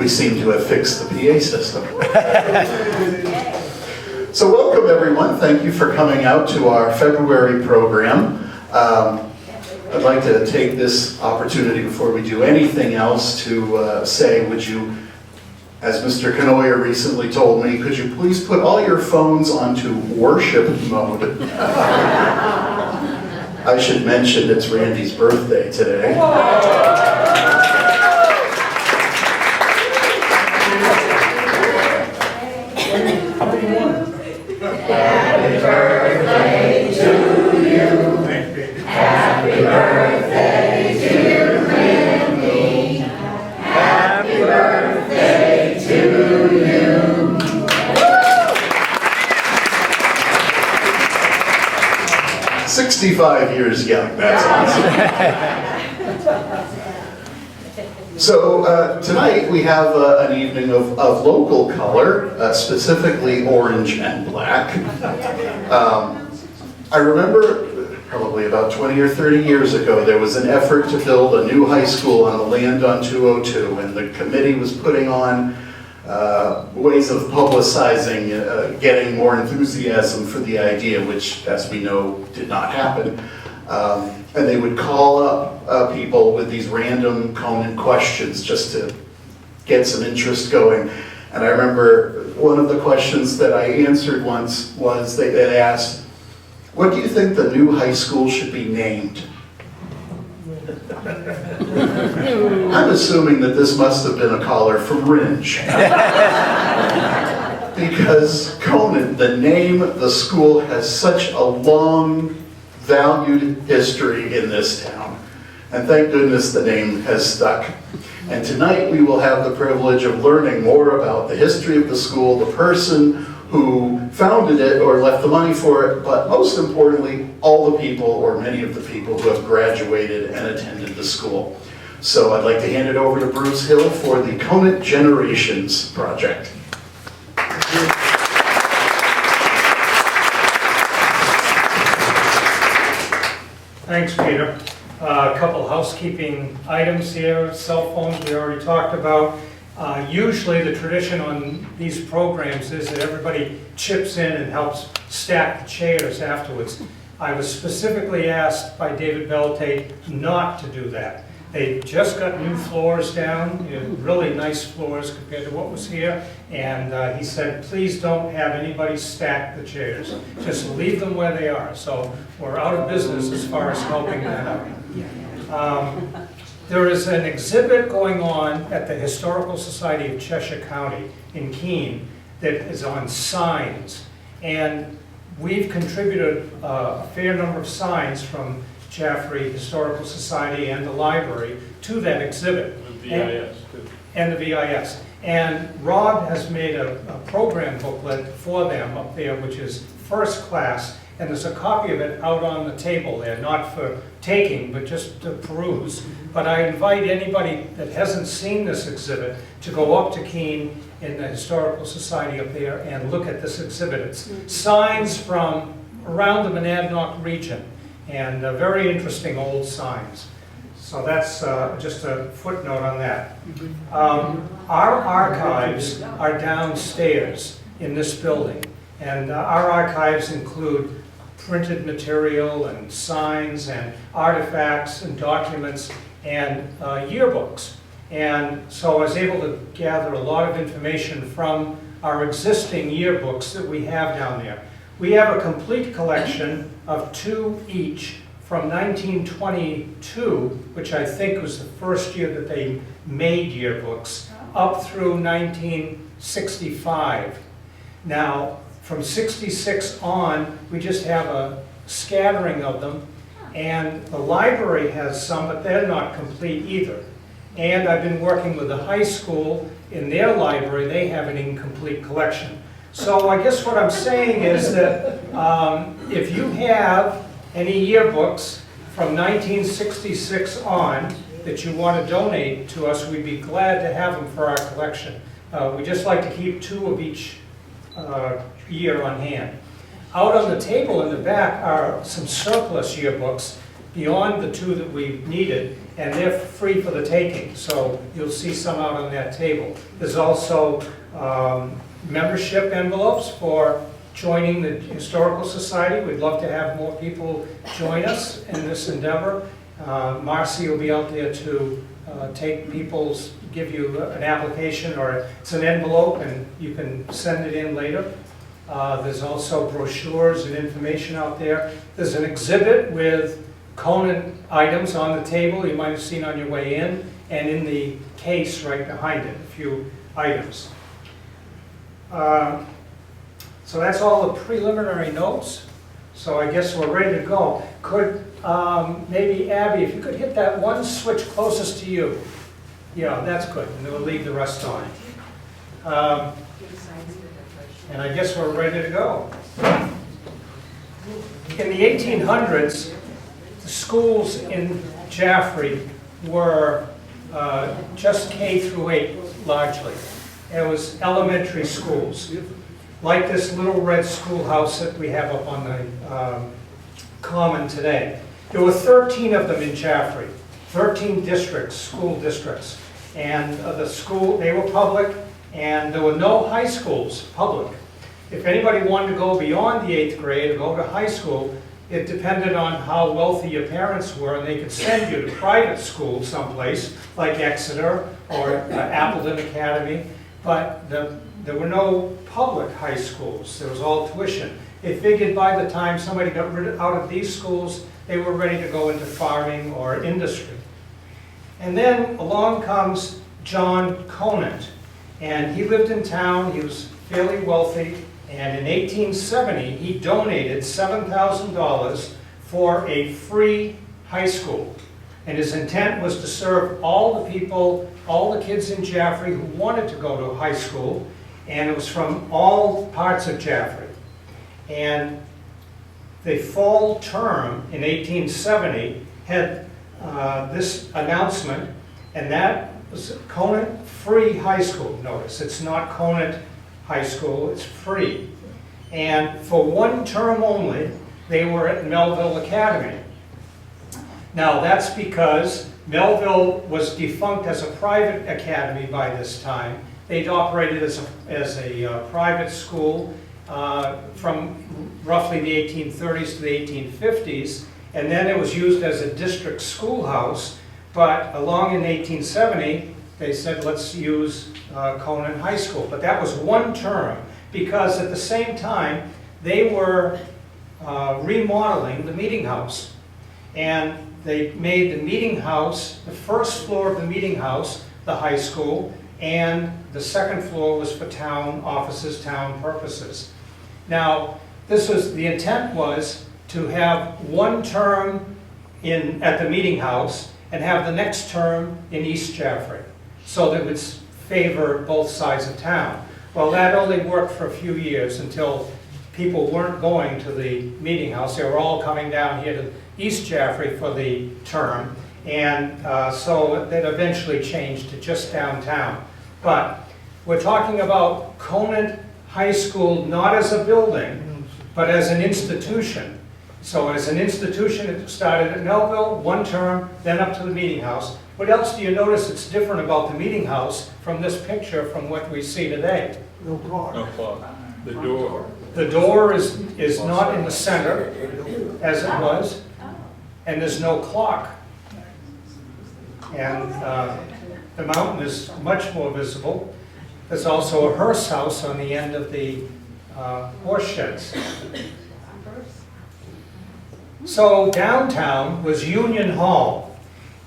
we seem to have fixed the PA system. So welcome everyone, thank you for coming out to our February program. I'd like to take this opportunity before we do anything else to say, would you, as Mr. Canoyer recently told me, could you please put all your phones onto worship mode? I should mention it's Randy's birthday today. Happy birthday to you. Happy birthday, dear Randy. Happy birthday to you. 65 years young, that's awesome. So tonight we have an evening of local color, specifically orange and black. I remember probably about 20 or 30 years ago there was an effort to build a new high school on the land on 202, and the committee was putting on ways of publicizing, getting more enthusiasm for the idea, which, as we know, did not happen. And they would call up people with these random Conant questions just to get some interest going. And I remember one of the questions that I answered once was they asked, "What do you think the new high school should be named?" I'm assuming that this must have been a caller from Ringe. Because Conant, the name, the school, has such a long, valued history in this town. And thank goodness the name has stuck. And tonight we will have the privilege of learning more about the history of the school, the person who founded it or left the money for it, but most importantly, all the people or many of the people who have graduated and attended the school. So I'd like to hand it over to Bruce Hill for the Conant Generations project. Thanks, Peter. A couple housekeeping items here. Cell phones we already talked about. Usually the tradition on these programs is that everybody chips in and helps stack the chairs afterwards. I was specifically asked by David Beltate not to do that. They just got new floors down, really nice floors compared to what was here, and he said, please don't have anybody stack the chairs. Just leave them where they are. So we're out of business as far as helping that out. There is an exhibit going on at the Historical Society of Cheshire County in Keene that is on signs. And we've contributed a fair number of signs from Jaffrey Historical Society and the library to that exhibit. The VIS, too. And the VIS. And Rob has made a program booklet for them up there, which is first class, and there's a copy of it out on the table there, not for taking, but just to peruse. But I invite anybody that hasn't seen this exhibit to go up to Keene in the Historical Society up there and look at this exhibit. It's signs from around the Monadnock region, and very interesting old signs. So that's just a footnote on that. Our archives are downstairs in this building, and our archives include printed material and signs and artifacts and documents and yearbooks. And so I was able to gather a lot of information from our existing yearbooks that we have down there. We have a complete collection of 2 each from 1922, which I think was the first year that they made yearbooks, up through 1965. Now, from 66 on, we just have a scattering of them, and the library has some, but they're not complete either. And I've been working with the high school in their library. They have an incomplete collection. So I guess what I'm saying is that if you have any yearbooks from 1966 on that you want to donate to us, we'd be glad to have them for our collection. We just like to keep 2 of each year on hand. Out on the table in the back are some surplus yearbooks beyond the two that we needed, and they're free for the taking. So you'll see some out on that table. There's also membership envelopes for joining the Historical Society. We'd love to have more people join us in this endeavor. Marcy will be out there to give you an application, or it's an envelope and you can send it in later. There's also brochures and information out there. There's an exhibit with Conant items on the table you might have seen on your way in, and in the case right behind it, a few items. So that's all the preliminary notes. So I guess we're ready to go. Could maybe Abby, if you could hit that one switch closest to you. Yeah, that's good, and then we'll leave the rest on. And I guess we're ready to go. In the 1800s, the schools in Jaffrey were just K through 8 largely. It was elementary schools, like this little red schoolhouse that we have up on the common today. There were 13 of them in Jaffrey, 13 districts, school districts. And they were public, and there were no high schools public. If anybody wanted to go beyond the 8th grade or go to high school, it depended on how wealthy your parents were, and they could send you to private school someplace, like Exeter or Appleton Academy, but there were no public high schools. There was all tuition. They figured by the time somebody got out of these schools, they were ready to go into farming or industry. And then along comes John Conant, and he lived in town. He was fairly wealthy, and in 1870 he donated $7,000 for a free high school. And his intent was to serve all the people, all the kids in Jaffrey who wanted to go to high school, and it was from all parts of Jaffrey. And the fall term in 1870 had this announcement, and that was Conant Free High School. Notice, it's not Conant High School, it's free. And for one term only, they were at Melville Academy. Now that's because Melville was defunct as a private academy by this time. They'd operated as a private school from roughly the 1830s to the 1850s, and then it was used as a district schoolhouse, but along in 1870, they said, let's use Conant High School. But that was one term, because at the same time, they were remodeling the meeting house. And they made the meeting house, the first floor of the meeting house, the high school, and the second floor was for town offices, town purposes. Now, the intent was to have one term at the meeting house and have the next term in East Jaffrey, so that it would favor both sides of town. Well, that only worked for a few years until people weren't going to the meeting house. They were all coming down here to East Jaffrey for the term, and so that eventually changed to just downtown. But we're talking about Conant High School not as a building, but as an institution. So as an institution, it started at Melville, one term, then up to the meeting house. What else do you notice that's different about the meeting house from this picture from what we see today? No clock. No clock. The door. The door is not in the center, as it was, and there's no clock. And the mountain is much more visible. There's also a hearse house on the end of the horse sheds. So downtown was Union Hall,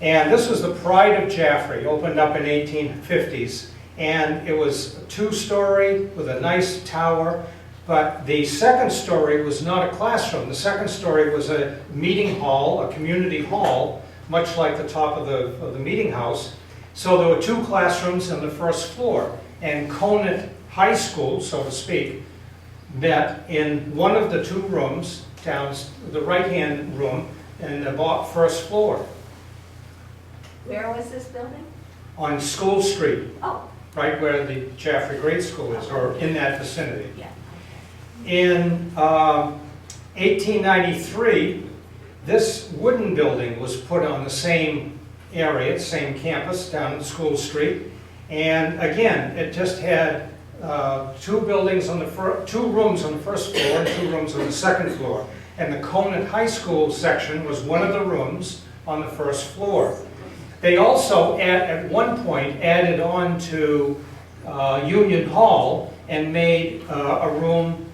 and this was the pride of Jaffrey, opened up in 1850s. And it was a 2-story with a nice tower, but the second story was not a classroom. The second story was a meeting hall, a community hall, much like the top of the meeting house. So there were 2 classrooms on the first floor, and Conant High School, so to speak, met in one of the 2 rooms, down the right-hand room, in the first floor. Where was this building? On School Street. Oh. Right where the Jaffrey Grade School is, or in that vicinity. Yeah. In 1893, This wooden building was put on the same area, same campus down School Street. And again, it just had two rooms on the first floor and 2 rooms on the second floor. And the Conant High School section was one of the rooms on the first floor. They also, at one point, added on to Union Hall and made a room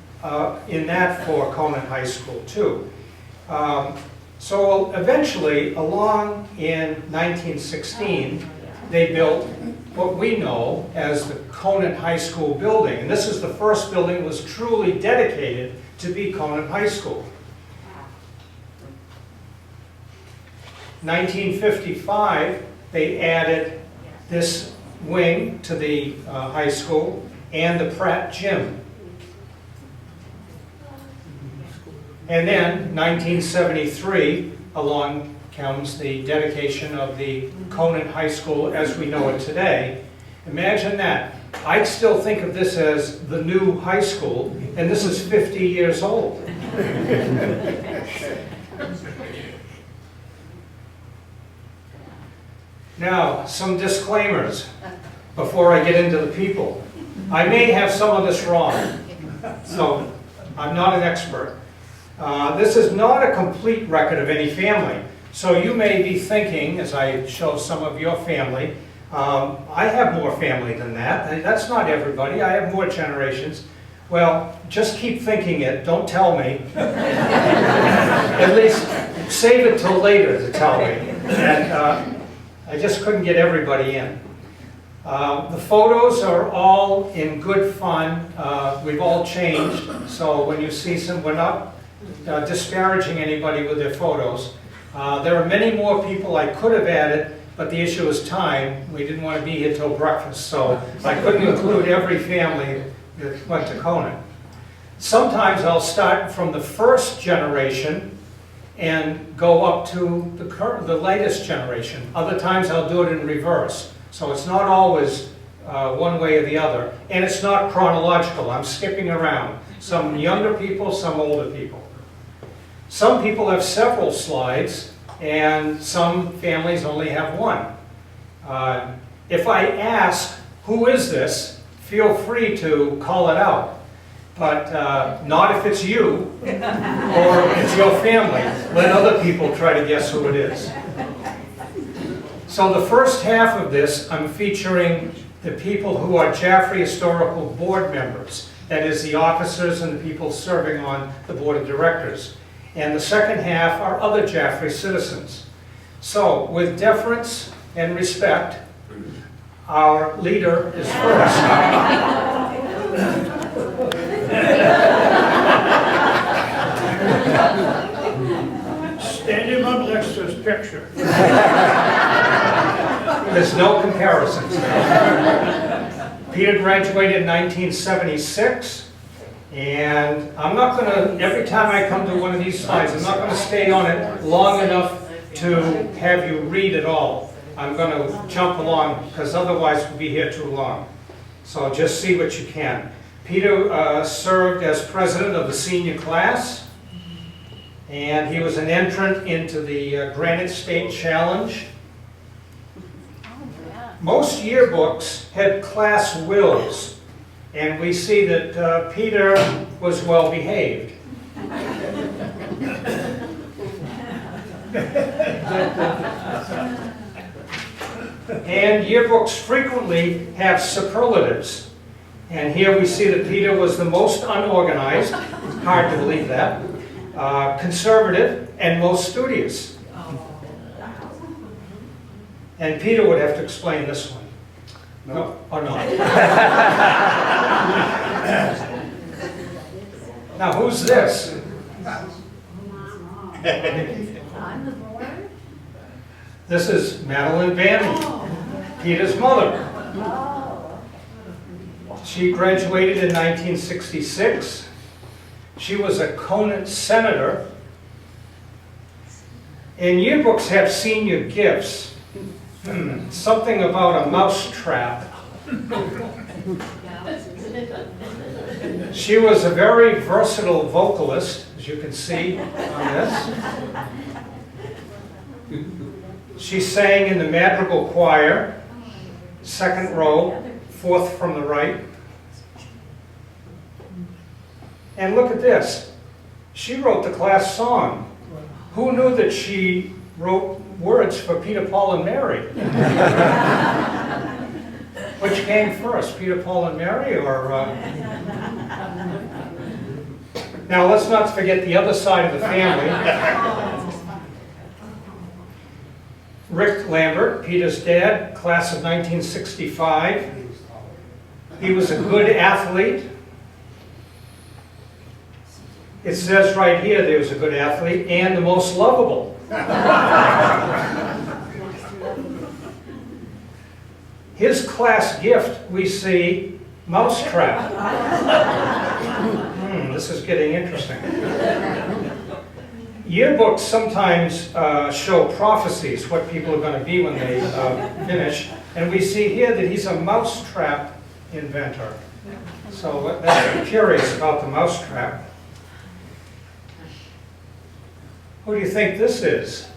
in that for Conant High School too. So eventually, along in 1916, they built what we know as the Conant High School building. And this is the first building that was truly dedicated to be Conant High School. 1955, they added this wing to the high school and the Pratt Gym. And then 1973, along comes the dedication of the Conant High School as we know it today. Imagine that. I still think of this as the new high school, and this is 50 years old. Now, some disclaimers before I get into the people. I may have some of this wrong, so I'm not an expert. This is not a complete record of any family. So you may be thinking, as I show some of your family, I have more family than that. That's not everybody. I have more generations. Well, just keep thinking it. Don't tell me. At least save it till later to tell me. And I just couldn't get everybody in. The photos are all in good fun. We've all changed. So when you see some, we're not disparaging anybody with their photos. There are many more people I could have added, but the issue is time. We didn't want to be here till breakfast, so I couldn't include every family that went to Conant. Sometimes I'll start from the first generation and go up to the latest generation. Other times I'll do it in reverse. So it's not always one way or the other. And it's not chronological. I'm skipping around. Some younger people, some older people. Some people have several slides, and some families only have one. If I ask, who is this? Feel free to call it out. But not if it's you or it's your family. Let other people try to guess who it is. So the first half of this, I'm featuring the people who are Jaffrey Historical Board members. That is, the officers and the people serving on the Board of Directors. And the second half are other Jaffrey citizens. So, with deference and respect, our leader is first. Stand him up next to his picture. There's no comparisons. Peter graduated in 1976, and I'm not going to, every time I come to one of these slides, I'm not going to stay on it long enough to have you read it all. I'm going to jump along, because otherwise we'll be here too long. So just see what you can. Peter served as president of the senior class, and he was an entrant into the Granite State Challenge. Most yearbooks had class wills, and we see that Peter was well behaved. And yearbooks frequently have superlatives. And here we see that Peter was the most unorganized, hard to believe that, conservative, and most studious. And Peter would have to explain this one. No, or not. Now, who's this? On the board? This is Madeline Bannon, Peter's mother. Oh. She graduated in 1966. She was a Conant senator. And yearbooks have senior gifts. Something about a mouse trap. She was a very versatile vocalist, as you can see on this. She sang in the madrigal choir, second row, fourth from the right. And look at this. She wrote the class song. Who knew that she wrote words for Peter, Paul, and Mary? Which came first, Peter, Paul, and Mary, or... Now, let's not forget the other side of the family. Rick Lambert, Peter's dad, class of 1965. He was a good athlete. It says right here that he was a good athlete and the most lovable. His class gift, we see mousetrap. This is getting interesting. Yearbooks sometimes show prophecies, what people are going to be when they finish. And we see here that he's a mousetrap inventor. So that's curious about the mousetrap. Who do you think this is?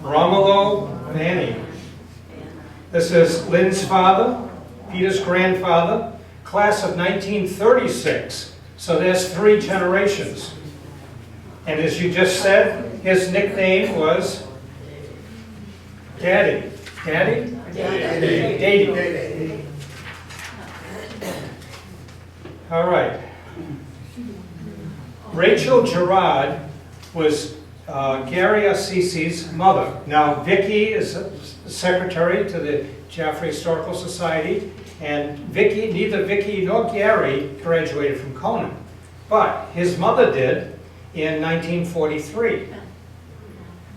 Romulo Vanni. This is Lynn's father, Peter's grandfather, class of 1936. So there's 3 generations. And as you just said, his nickname was Daddy. Daddy? Daddy. All right. Rachel Gerard was Gary Assisi's mother. Now, Vicky is a secretary to the Jaffrey Historical Society, and neither Vicky nor Gary graduated from Conant, but his mother did in 1943,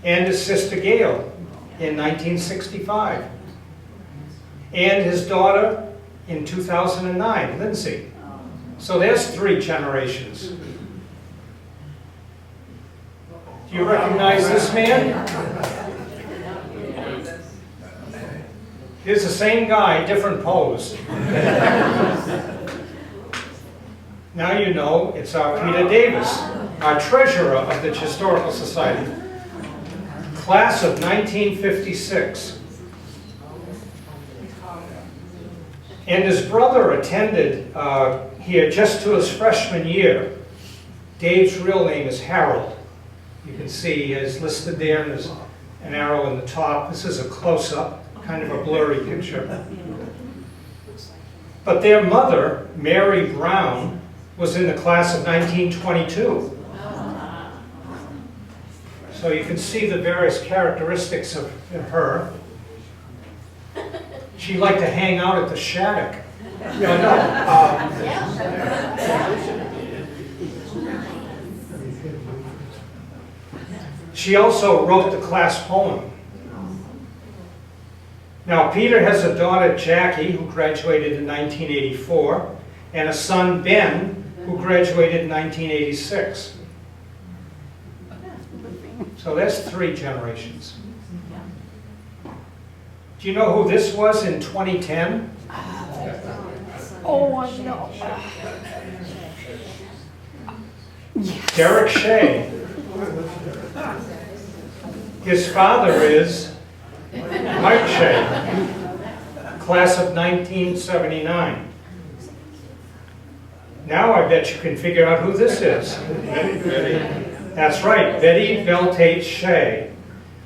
and his sister Gail in 1965, and his daughter in 2009, Lindsay. So there's 3 generations. Do you recognize this man? Here's the same guy, different pose. Now you know it's our Peter Davis, our treasurer of the Historical Society. Class of 1956. And his brother attended here just to his freshman year. Dave's real name is Harold. You can see he is listed there, and there's an arrow in the top. This is a close-up, kind of a blurry picture. But their mother, Mary Brown, was in the class of 1922. So you can see the various characteristics of her. She liked to hang out at the Shattuck. She also wrote the class poem. Now, Peter has a daughter, Jackie, who graduated in 1984, and a son, Ben, who graduated in 1986. So that's 3 generations. Do you know who this was in 2010? Oh, I know. Derek Shea. His father is Mike Shea, class of 1979. Now I bet you can figure out who this is. That's right, Betty Beltate Shea,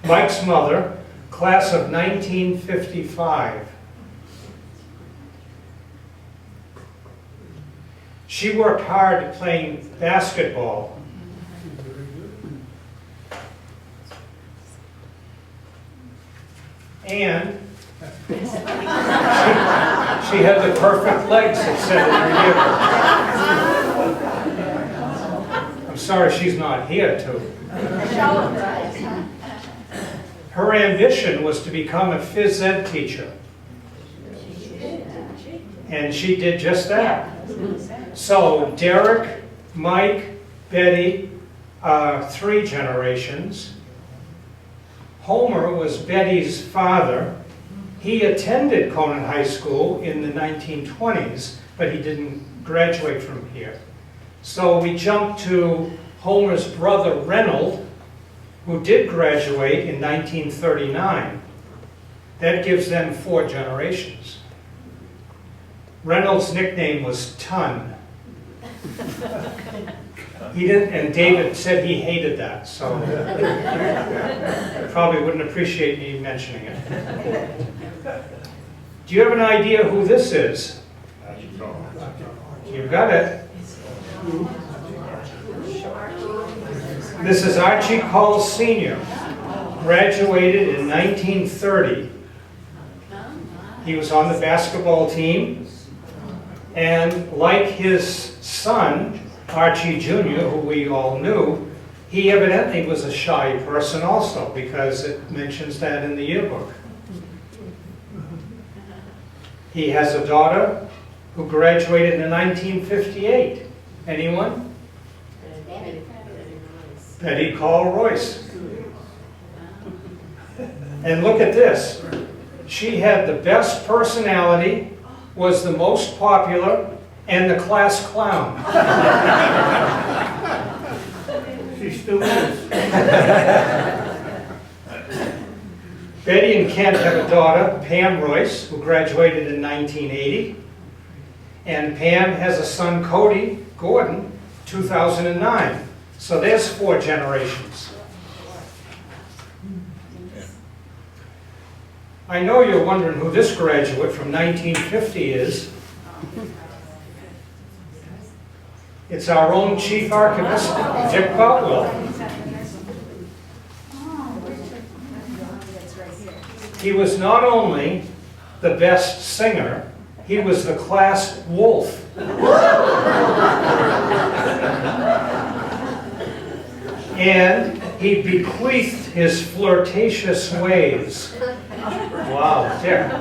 Mike's mother, class of 1955. She worked hard at playing basketball. And she had the perfect legs, it said in her yearbook. I'm sorry she's not here to. Her ambition was to become a phys ed teacher. And she did just that. So Derek, Mike, Betty, 3 generations. Homer was Betty's father. He attended Conant High School in the 1920s, but he didn't graduate from here. So we jump to Homer's brother Reynold, who did graduate in 1939. That gives them 4 generations. Reynolds' nickname was Ton. He didn't, and David said he hated that, so probably wouldn't appreciate me mentioning it. Do you have an idea who this is? You got it. This is Archie Cole Sr., graduated in 1930. He was on the basketball team, and like his son, Archie Jr., who we all knew, he evidently was a shy person also, because it mentions that in the yearbook. He has a daughter who graduated in 1958. Anyone? Betty Call Royce. And look at this. She had the best personality, was the most popular, and the class clown. She still is. Betty and Kent have a daughter, Pam Royce, who graduated in 1980. And Pam has a son, Cody Gordon, 2009. So there's 4 generations. I know you're wondering who this graduate from 1950 is. It's our own chief archivist, Dick Boutwell. He was not only the best singer, he was the class wolf. And he bequeathed his flirtatious ways. Wow, Dick.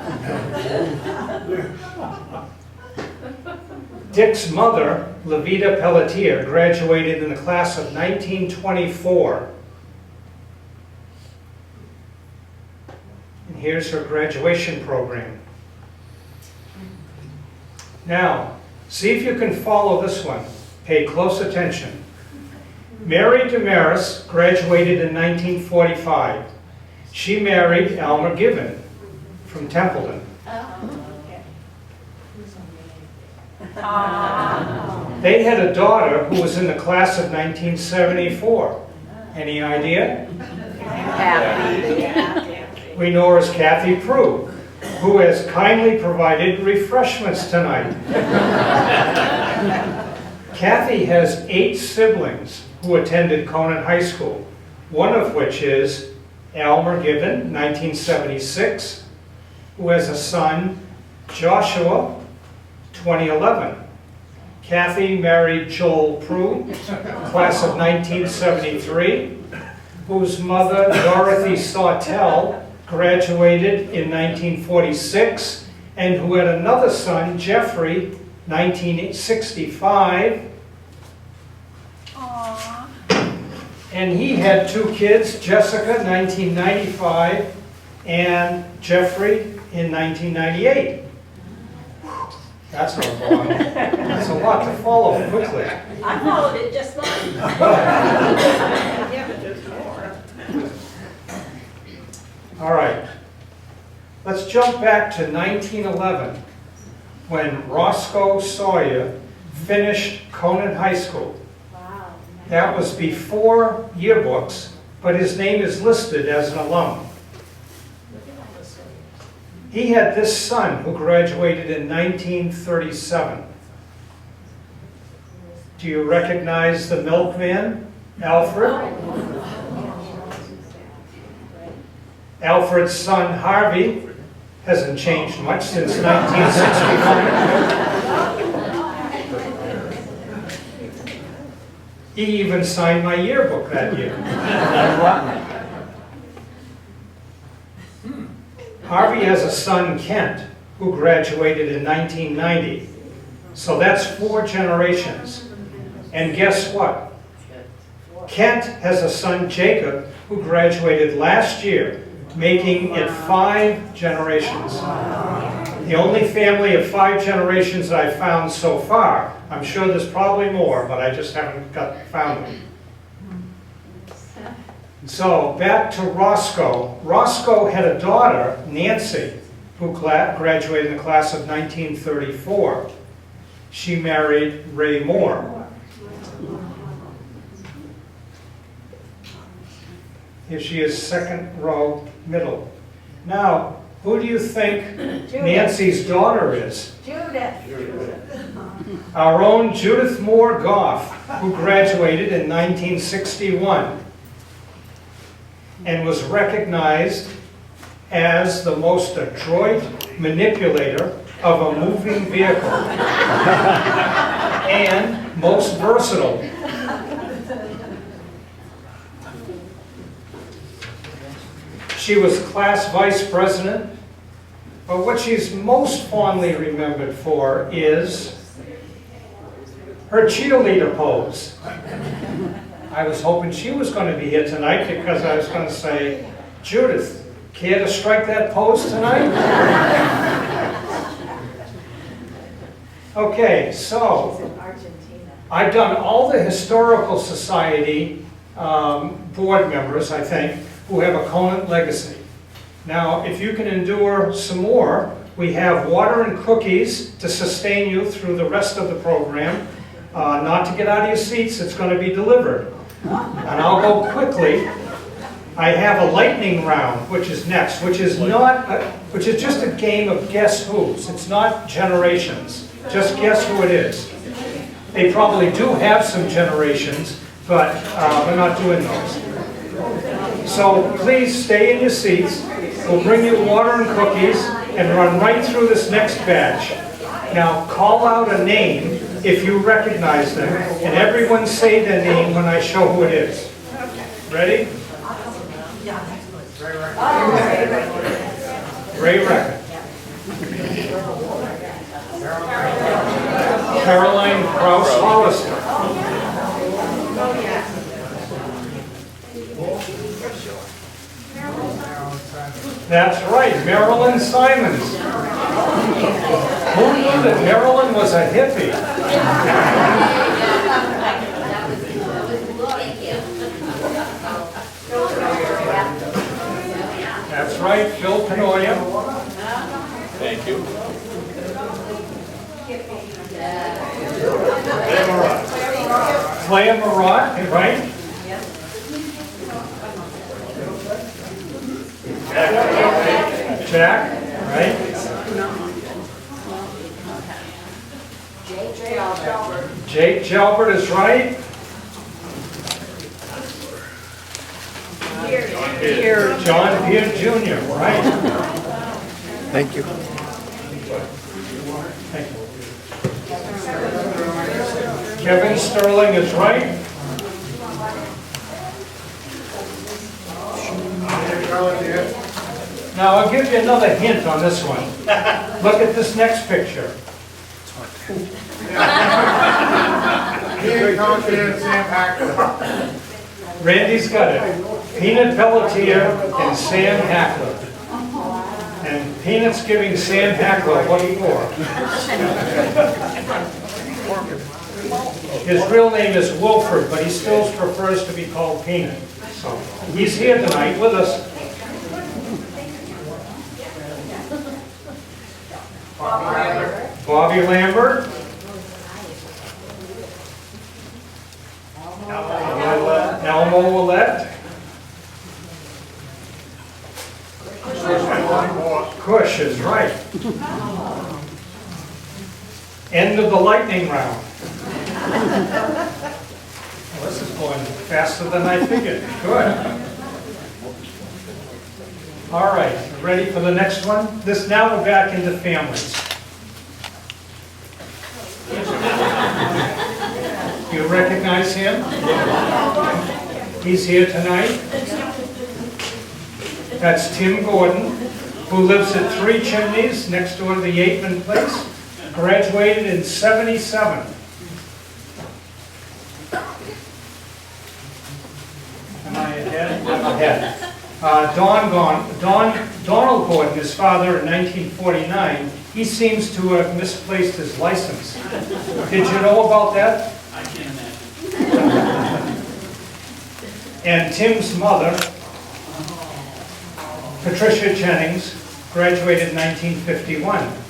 Dick's mother, Levita Pelletier, graduated in the class of 1924. And here's her graduation program. Now, see if you can follow this one. Pay close attention. Mary Damaris graduated in 1945. She married Elmer Given from Templeton. They had a daughter who was in the class of 1974. Any idea? We know her as Kathy Prue, who has kindly provided refreshments tonight. Kathy has 8 siblings who attended Conant High School, one of which is Elmer Given, 1976, who has a son, Joshua, 2011. Kathy married Joel Prue, class of 1973, whose mother, Dorothy Sawtell, graduated in 1946, and who had another son, Jeffrey, 1965. And he had 2 kids, Jessica, 1995, and Jeffrey in 1998. That's a long. That's a lot to follow quickly. I followed it just fine. All right. Let's jump back to 1911, when Roscoe Sawyer finished Conant High School. Wow. That was before yearbooks, but his name is listed as an alum. He had this son who graduated in 1937. Do you recognize the milkman, Alfred? Alfred's son, Harvey, hasn't changed much since 1965. He even signed my yearbook that year. Harvey has a son, Kent, who graduated in 1990. So that's 4 generations. And guess what? Kent has a son, Jacob, who graduated last year, making it 5 generations. The only family of 5 generations that I've found so far. I'm sure there's probably more, but I just haven't found them. So back to Roscoe. Roscoe had a daughter, Nancy, who graduated in the class of 1934. She married Ray Moore. Here she is, second row, middle. Now, who do you think Nancy's daughter is? Judith. Our own Judith Moore Goff, who graduated in 1961 and was recognized as the most adroit manipulator of a moving vehicle and most versatile. She was class vice president, but what she's most fondly remembered for is her cheerleader pose. I was hoping she was going to be here tonight because I was going to say, Judith, care to strike that pose tonight? Okay, so I've done all the Historical Society board members, I think, who have a Conant legacy. Now, if you can endure some more, we have water and cookies to sustain you through the rest of the program. Not to get out of your seats, it's going to be delivered. And I'll go quickly. I have a lightning round, which is next, which is just a game of guess who's. It's not generations. Just guess who it is. They probably do have some generations, but we're not doing those. So please stay in your seats. We'll bring you water and cookies and run right through this next batch. Now call out a name if you recognize them, and everyone say their name when I show who it is. Ready? Ray Record. Caroline Krause Hollister. That's right, Marilyn Simons. Who knew that Marilyn was a hippie? That's right, Phil Penoya. Thank you. Claire Marat, right? Jack, right? Jake Jalbert is right. John Peer Jr., right? Thank you. Thank you. Kevin Sterling is right. Now, I'll give you another hint on this one. Look at this next picture. Randy's got it. Peanut Pelletier and Sam Hackler. And Peanut's giving Sam Hackler what for? His real name is Wilford, but he still prefers to be called Peanut. So he's here tonight with us. Bobby Lambert. Elmo Willette. Cush is right. End of the lightning round. Well, this is going faster than I figured. Good. All right, ready for the next one? Now we're back into families. You recognize him? He's here tonight. That's Tim Gordon, who lives at 3 Chimneys next door to the Yateman Place. Graduated in '77. Am I ahead? I'm ahead. Donald Gordon, his father in 1949, he seems to have misplaced his license. Did you know about that? I can't imagine. And Tim's mother, Patricia Jennings, graduated in 1951.